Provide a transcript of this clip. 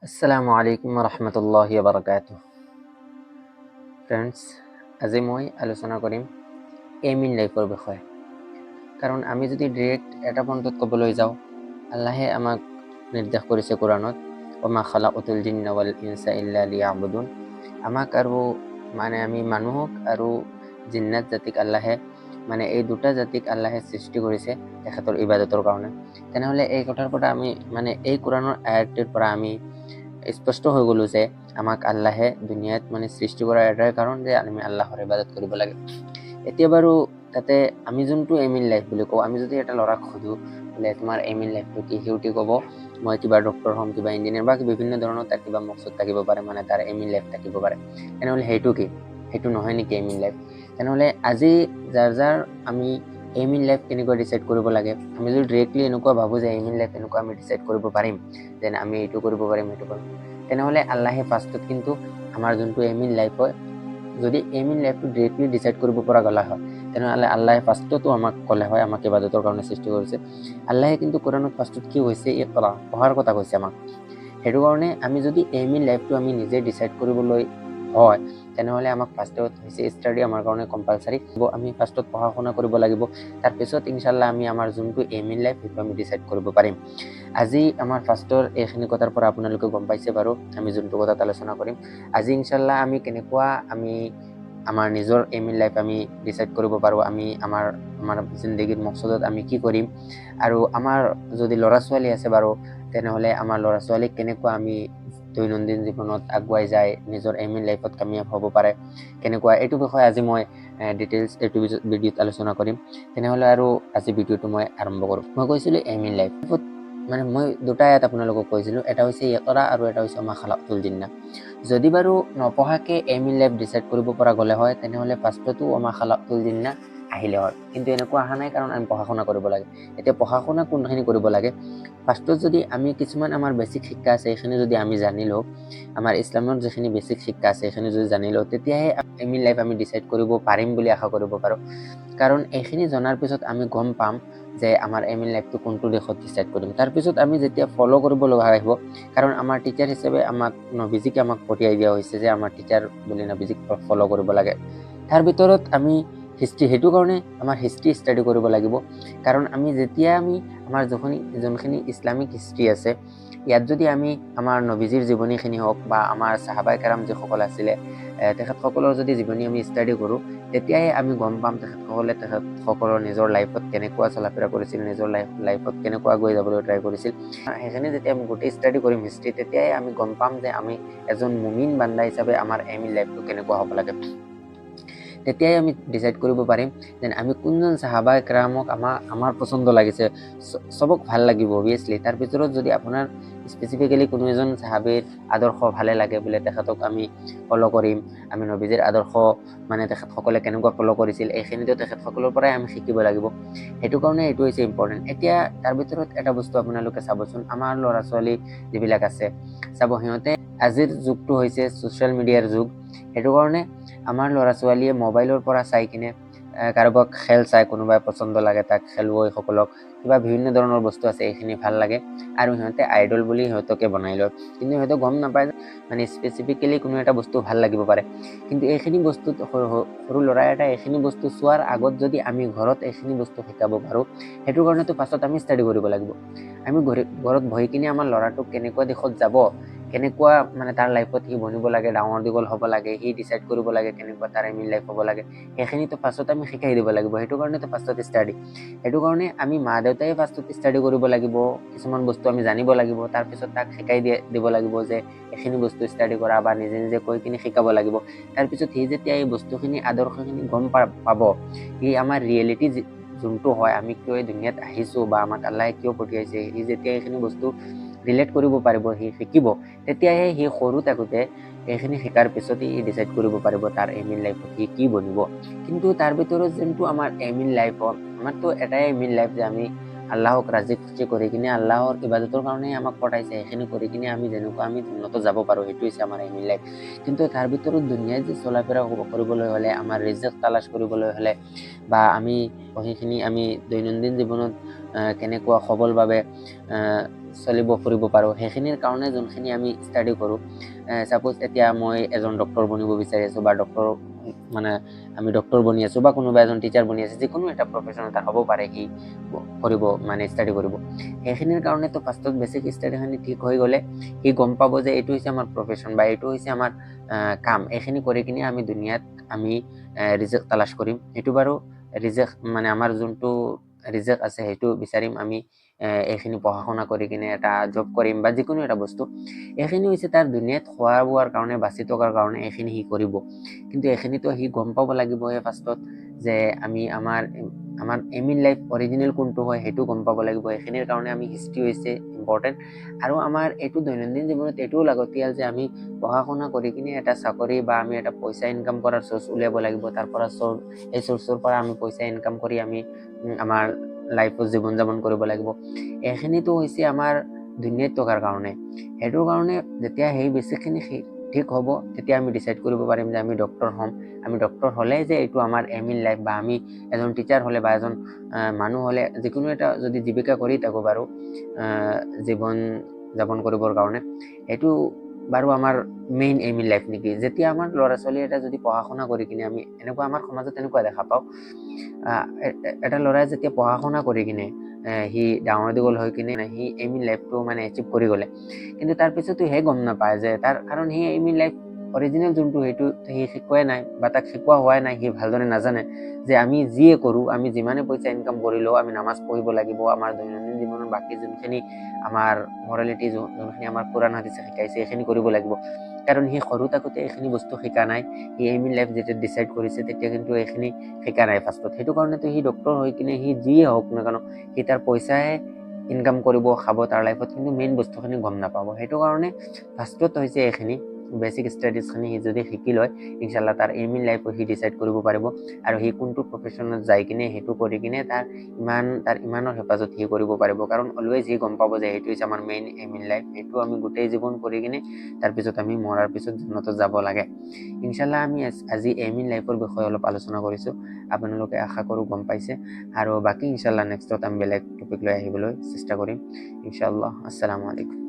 আসসালামু আলাইকুম ৰহমতুল্লাহি বাৰাকাতুহ। ফ্ৰেণ্ডছ, আজি মই আলোচনা কৰিম এম ইন লাইফৰ বিষয়ে। কাৰণ আমি যদি ডিৰেক্ট এটা পইণ্টত ক'বলৈ যাওঁ, আল্লাহে আমাক নিৰ্দেশ কৰিছে কোৰাণত, ওমা খালাকুতুল জিন্না ওয়াল ইনসা ইল্লা লিয়াবুদুন। আমাক আৰু আমি মানুহক আৰু জিন্নাত জাতিক আল্লাহে এই দুটা জাতিক আল্লাহে সৃষ্টি কৰিছে তেখেতৰ ইবাদতৰ কাৰণে। তেনেহ'লে এই কথাৰ পৰা আমি এই কোৰাণৰ আয়াতটিৰ পৰা আমি স্পষ্ট হৈ গ'লো যে আমাক আল্লাহে দুনিয়াত সৃষ্টি কৰাৰ এটাই কাৰণ যে আমি আল্লাহৰ ইবাদত কৰিব লাগে। এতিয়া বাৰু তাতে আমি যোনটো এম ইন লাইফ বুলি কওঁ, আমি যদি এটা ল'ৰাক সোধোঁ বোলে তোমাৰ এম ইন লাইফটো কি, সিহঁতি ক'ব মই কিবা ডক্টৰ হ'ম, কিবা ইঞ্জিনিয়াৰ বা বিভিন্ন ধৰণৰ তাৰ কিবা মকচুদ থাকিব পাৰে, তাৰ এম ইন লাইফ থাকিব পাৰে। তেনেহ'লে সেইটো কি? সেইটো নহয় নেকি এম ইন লাইফ? তেনেহ'লে আজি যাৰ আমি এম ইন লাইফ কেনেকৈ ডিচাইড কৰিব লাগে, আমি যদি ডিৰেক্টলি এনেকুৱা ভাবোঁ যে এম ইন লাইফ এনেকুৱা আমি ডিচাইড কৰিব পাৰিম, যেন আমি এইটো কৰিব পাৰিম সেইটো কৰিম, তেনেহ'লে আল্লাহে ফাৰ্ষ্টত কিন্তু আমাৰ যোনটো এম ইন লাইফ হয়, যদি এম ইন লাইফটো ডিৰেক্টলি ডিচাইড কৰিব পৰা গ'লা হয়, তেনেহ'লে আল্লাহে ফাৰ্ষ্টতো আমাক ক'লে হয় আমাক ইবাদতৰ কাৰণে সৃষ্টি কৰিছে। আল্লাহে কিন্তু কোৰাণত ফাৰ্ষ্টত কি হৈছে, ইকৰা, পঢ়াৰ কথা কৈছে আমাক। সেইটো কাৰণে আমি যদি এম ইন লাইফটো আমি নিজে ডিচাইড কৰিবলৈ হয়, তেনেহ'লে আমাক ফাৰ্ষ্টত হৈছে ষ্টাডি আমাৰ কাৰণে কম্পালচাৰী। আমি ফাৰ্ষ্টত পঢ়া শুনা কৰিব লাগিব, তাৰপিছত ইনশাল্লাহ আমি আমাৰ যোনটো এম ইন লাইফ সেইটো আমি ডিচাইড কৰিব পাৰিম। আজি আমাৰ ফাৰ্ষ্টৰ এইখিনি কথাৰ পৰা আপোনালোকে গম পাইছে বাৰু আমি যোনটো কথাত আলোচনা কৰিম। আজি ইনশাল্লাহ আমি কেনেকুৱা আমাৰ নিজৰ এম ইন লাইফ আমি ডিচাইড কৰিব পাৰোঁ, আমি আমাৰ জিন্দগীৰ মকচদত আমি কি কৰিম, আৰু আমাৰ যদি ল'ৰা ছোৱালী আছে বাৰু তেনেহ'লে আমাৰ ল'ৰা ছোৱালীক কেনেকুৱা আমি দৈনন্দিন জীৱনত আগুৱাই যায় নিজৰ এম ইন লাইফত কামিয়াব হ'ব পাৰে, কেনেকুৱা, এইটো বিষয়ে আজি মই ডিটেইলছ এইটো ভিডিঅ'ত আলোচনা কৰিম। তেনেহ'লে আৰু আজি ভিডিঅ'টো মই আৰম্ভ কৰোঁ। মই কৈছিলোঁ এম ইন লাইফত মই দুটা আয়াত আপোনালোকক কৈছিলোঁ, এটা হৈছে ইকৰা আৰু এটা হৈছে ওমা খালাকুতুল জিন্না। যদি বাৰু নপঢ়াকে এম ইন লাইফ ডিচাইড কৰিব পৰা গ'লে হয়, তেনেহ'লে ফাৰ্ষ্টতো ওমা খালাকুতুল জিন্না আহিলে হয়, কিন্তু এনেকুৱা অহা নাই কাৰণ আমি পঢ়া শুনা কৰিব লাগে। এতিয়া পঢ়া শুনা কোনখিনি কৰিব লাগে, ফাৰ্ষ্টত যদি আমি কিছুমান আমাৰ বেছিক শিক্ষা আছে এইখিনি যদি আমি জানি লওঁ, আমাৰ ইছলামৰ যিখিনি বেছিক শিক্ষা আছে এইখিনি যদি জানি লওঁ, তেতিয়াহে এম ইন লাইফ আমি ডিচাইড কৰিব পাৰিম বুলি আশা কৰিব পাৰোঁ। কাৰণ এইখিনি জনাৰ পিছত আমি গম পাম যে আমাৰ এম ইন লাইফটো কোনটো দিশত ডিচাইড কৰিম। তাৰপিছত আমি যেতিয়া ফ'ল' কৰিব লগা আহিব, কাৰণ আমাৰ টিচাৰ হিচাপে নবীজিক আমাক পঠিয়াই দিয়া হৈছে যে আমাৰ টিচাৰ বুলি নবীজিক ফ'ল' কৰিব লাগে। তাৰ ভিতৰত আমি হিষ্ট্ৰী, সেইটো কাৰণে আমাৰ হিষ্ট্ৰী ষ্টাডি কৰিব লাগিব। কাৰণ যেতিয়া আমাৰ যোনখিনি ইছলামিক হিষ্ট্ৰী আছে, ইয়াত যদি আমি আমাৰ নবীজিৰ জীৱনীখিনি হওক বা আমাৰ সাহাবায়ে কেৰাম যিসকল আছিলে তেখেতসকলৰ যদি জীৱনী আমি ষ্টাডি কৰোঁ, তেতিয়াহে আমি গম পাম তেখেতসকলৰ নিজৰ লাইফত কেনেকুৱা চলাফেৰা কৰিছিল, নিজৰ লাইফত কেনেকুৱা আগুৱাই যাবলৈ ট্ৰাই কৰিছিল। সেইখিনি যেতিয়া আমি গোটেই ষ্টাডি কৰিম হিষ্ট্ৰী, তেতিয়াই আমি গম পাম যে আমি এজন মুমিন বান্দা হিচাপে আমাৰ এম ইন লাইফটো কেনেকুৱা হ'ব লাগে। তেতিয়াই আমি ডিচাইড কৰিব পাৰিম যেন আমি কোনজন সাহাবায়ে কেৰামক আমাৰ পচন্দ লাগিছে, চবক ভাল লাগিব অভিয়াছলি। তাৰ ভিতৰত যদি আপোনাৰ স্পেচিফিকেলি কোনো এজন সাহাবীৰ আদৰ্শ ভালে লাগে, বোলে তেখেতক আমি ফ'ল' কৰিম, আমি নবীজিৰ আদৰ্শ তেখেতসকলে কেনেকুৱা ফ'ল' কৰিছিল এইখিনিতো তেখেতসকলৰ পৰাই আমি শিকিব লাগিব। সেইটো কাৰণে এইটো হৈছে ইম্পৰ্টেণ্ট। এতিয়া তাৰ ভিতৰত এটা বস্তু আপোনালোকে চাবচোন, আমাৰ ল'ৰা ছোৱালী যিবিলাক আছে চাব, সিহঁতে আজিৰ যুগটো হৈছে ছ'চিয়েল মিডিয়াৰ যুগ। সেইটো কাৰণে আমাৰ ল'ৰা ছোৱালীয়ে মোবাইলৰ পৰা চাই কিনে কাৰোবাক খেল চাই, কোনোবাই পচন্দ লাগে তাক খেলুৱৈসকলক, কিবা বিভিন্ন ধৰণৰ বস্তু আছে এইখিনি ভাল লাগে আৰু সিহঁতে আইডল বুলি সিহঁতকে বনাই লয়। কিন্তু সিহঁতে গম নাপায় স্পেচিফিকেলি কোনো এটা বস্তু ভাল লাগিব পাৰে, কিন্তু এইখিনি বস্তুত সৰু ল'ৰা এটা এইখিনি বস্তু চোৱাৰ আগত যদি আমি ঘৰত এইখিনি বস্তু শিকাব পাৰোঁ, সেইটো কাৰণেতো পাছত আমি ষ্টাডি কৰিব লাগিব। আমি ঘৰত বহি কিনে আমাৰ ল'ৰাটোক কেনেকুৱা দিশত যাব, কেনেকুৱা তাৰ লাইফত সি বনিব লাগে, ডাঙৰ দীঘল হ'ব লাগে, সি ডিচাইড কৰিব লাগে কেনেকুৱা তাৰ এম ইন লাইফ হ'ব লাগে, সেইখিনিতো পাছত আমি শিকাই দিব লাগিব। সেইটো কাৰণেতো ফাৰ্ষ্টত ষ্টাডি। সেইটো কাৰণে আমি মা দেউতাই ফাৰ্ষ্টত ষ্টাডি কৰিব লাগিব, কিছুমান বস্তু আমি জানিব লাগিব, তাৰপিছত তাক শিকাই দিব লাগিব যে এইখিনি বস্তু ষ্টাডি কৰা, বা নিজে নিজে কৈ কিনে শিকাব লাগিব। তাৰপিছত সি যেতিয়া এই বস্তুখিনি আদৰ্শখিনি গম পাব, সি আমাৰ ৰিয়েলিটি যোনটো হয়, আমি কিয় এই দুনিয়াত আহিছোঁ বা আমাক আল্লাহে কিয় পঠিয়াইছে, সি যেতিয়া এইখিনি বস্তু ৰিলেট কৰিব পাৰিব, সি শিকিব, তেতিয়াহে সি সৰু থাকোঁতে এইখিনি শিকাৰ পিছত সি ডিচাইড কৰিব পাৰিব তাৰ এম ইন লাইফত সি কি বনিব। কিন্তু তাৰ ভিতৰত যোনটো আমাৰ এম ইন লাইফত, আমাৰতো এটাই এম ইন লাইফ যে আমি আল্লাহক ৰাজি খুচি কৰি কিনে আল্লাহৰ ইবাদতৰ কাৰণে আমাক পঠাইছে, সেইখিনি কৰি কিনে আমি যেনেকুৱা আমি উন্নত যাব পাৰোঁ, সেইটো হৈছে আমাৰ এম ইন লাইফ। কিন্তু তাৰ ভিতৰত দুনিয়াত যে চলাফেৰা কৰিবলৈ হ'লে, আমাৰ ৰিজিক তালাছ কৰিবলৈ হ'লে, বা আমি সেইখিনি আমি দৈনন্দিন জীৱনত কেনেকুৱা সবলভাৱে চলিব ফুৰিব পাৰোঁ সেইখিনিৰ কাৰণে যোনখিনি আমি ষ্টাডি কৰোঁ। ছাপ'জ এতিয়া মই এজন ডক্টৰ বনিব বিচাৰি আছোঁ বা ডক্টৰ মানে আমি ডক্টৰ বনি আছোঁ বা কোনোবা এজন টিচাৰ বনি আছে, যিকোনো এটা প্ৰফেশ্যন এটা হ'ব পাৰে সি কৰিব মানে ষ্টাডি কৰিব। সেইখিনিৰ কাৰণেতো ফাৰ্ষ্টত বেছিক ষ্টাডিখিনি ঠিক হৈ গ'লে সি গম পাব যে এইটো হৈছে আমাৰ প্ৰফেশ্যন বা এইটো হৈছে আমাৰ কাম। এইখিনি কৰি কিনে আমি দুনিয়াত আমি ৰিজেক্ট তালাছ কৰিম। সেইটো বাৰু ৰিজেক্ট মানে আমাৰ যোনটো ৰিজেক্ট আছে সেইটো বিচাৰিম আমি এইখিনি পঢ়া শুনা কৰি কিনে এটা জব কৰিম বা যিকোনো এটা বস্তু। এইখিনি হৈছে তাৰ দুনিয়াত খোৱা বোৱাৰ কাৰণে বাচি থকাৰ কাৰণে এইখিনি সি কৰিব। কিন্তু এইখিনিতো সি গম পাব লাগিব ফাৰ্ষ্টত যে আমি আমাৰ এম ইন লাইফ অৰিজিনেল কোনটো হয় সেইটো গম পাব লাগিব। এইখিনিৰ কাৰণে আমি হিষ্ট্ৰী হৈছে ইম্পৰ্টেণ্ট। আৰু আমাৰ এইটো দৈনন্দিন জীৱনত এইটোও লাগতিয়াল যে আমি পঢ়া শুনা কৰি কিনে এটা চাকৰি বা আমি এটা পইচা ইনকাম কৰাৰ চ'ৰ্চ উলিয়াব লাগিব। তাৰ পৰা এই চ'ৰ্চৰ পৰা আমি পইচা ইনকাম কৰি আমি আমাৰ লাইফত জীৱন যাপন কৰিব লাগিব। এইখিনিতো হৈছে আমাৰ দুনিয়াত থকাৰ কাৰণে। সেইটোৰ কাৰণে যেতিয়া সেই বেছিকখিনি ঠিক হ'ব তেতিয়া আমি ডিচাইড কৰিব পাৰিম যে আমি ডক্টৰ হ'ম। আমি ডক্টৰ হ'লে যে এইটো আমাৰ এম ইন লাইফ বা আমি এজন টিচাৰ হ'লে বা এজন মানুহ হ'লে যিকোনো এটা যদি জীৱিকা কৰি থাকোঁ বাৰু জীৱন যাপন কৰিবৰ কাৰণে, সেইটো বাৰু আমাৰ মেইন এম ইন লাইফ নেকি? যেতিয়া আমাৰ ল'ৰা ছোৱালী এটা যদি পঢ়া শুনা কৰি কিনে আমি এনেকুৱা আমাৰ সমাজত এনেকুৱা দেখা পাওঁ, এটা ল'ৰাই যেতিয়া পঢ়া শুনা কৰি কিনে সি ডাঙৰ দীঘল হৈ কিনে সি এম ইন লাইফটো মানে এচিভ কৰি গ'লে, কিন্তু তাৰপিছতো সেই গম নাপায় যে কাৰণ সি এম ইন লাইফ অৰিজিনেল যোনটো সেইটো সি শিকোৱাই নাই বা তাক শিকোৱা হোৱাই নাই। সি ভালদৰে নাজানে যে আমি যিয়ে কৰোঁ, আমি যিমানে পইচা ইনকাম কৰিলেও আমি নামাজ পঢ়িব লাগিব। আমাৰ দৈনন্দিন জীৱনত বাকী যোনখিনি আমাৰ মৰেলিটি যোনখিনি আমাৰ কোৰাণ হাদিছে শিকাইছে সেইখিনি কৰিব লাগিব। কাৰণ সি সৰু থাকোঁতে এইখিনি বস্তু শিকা নাই। সি এম ইন লাইফ যেতিয়া ডিচাইড কৰিছে তেতিয়া কিন্তু এইখিনি শিকা নাই ফাৰ্ষ্টত। সেইটো কাৰণেতো সি ডক্টৰ হৈ কিনে সি যিয়ে হওক নাজানো সি তাৰ পইচাই ইনকাম কৰিব, খাব তাৰ লাইফত, কিন্তু মেইন বস্তুখিনি গম নাপাব। সেইটো কাৰণে ফাৰ্ষ্টত হৈছে এইখিনি বেছিক ষ্টাডিজখিনি সি যদি শিকি লয়, ইনশাল্লাহ তাৰ এম ইন লাইফো সি ডিচাইড কৰিব পাৰিব। আৰু সি কোনটো প্ৰফেশ্যনত যাই কিনে সেইটো কৰি কিনে তাৰ ইমানৰ হেফাজত সি কৰিব পাৰিব। কাৰণ অলৱেজ সি গম পাব যে সেইটো হৈছে আমাৰ মেইন এম ইন লাইফ। সেইটো আমি গোটেই জীৱন কৰি কিনে তাৰপিছত আমি মৰাৰ পিছত জান্নাতত যাব লাগে। ইনশাল্লাহ আমি আজি এম ইন লাইফৰ বিষয়ে অলপ আলোচনা কৰিছোঁ। আপোনালোকে আশা কৰোঁ গম পাইছে। আৰু বাকী ইনশাল্লাহ নেক্সটত আমি বেলেগ টপিক লৈ আহিবলৈ চেষ্টা কৰিম ইনশাল্লাহ। আসসালামু আলাইকুম।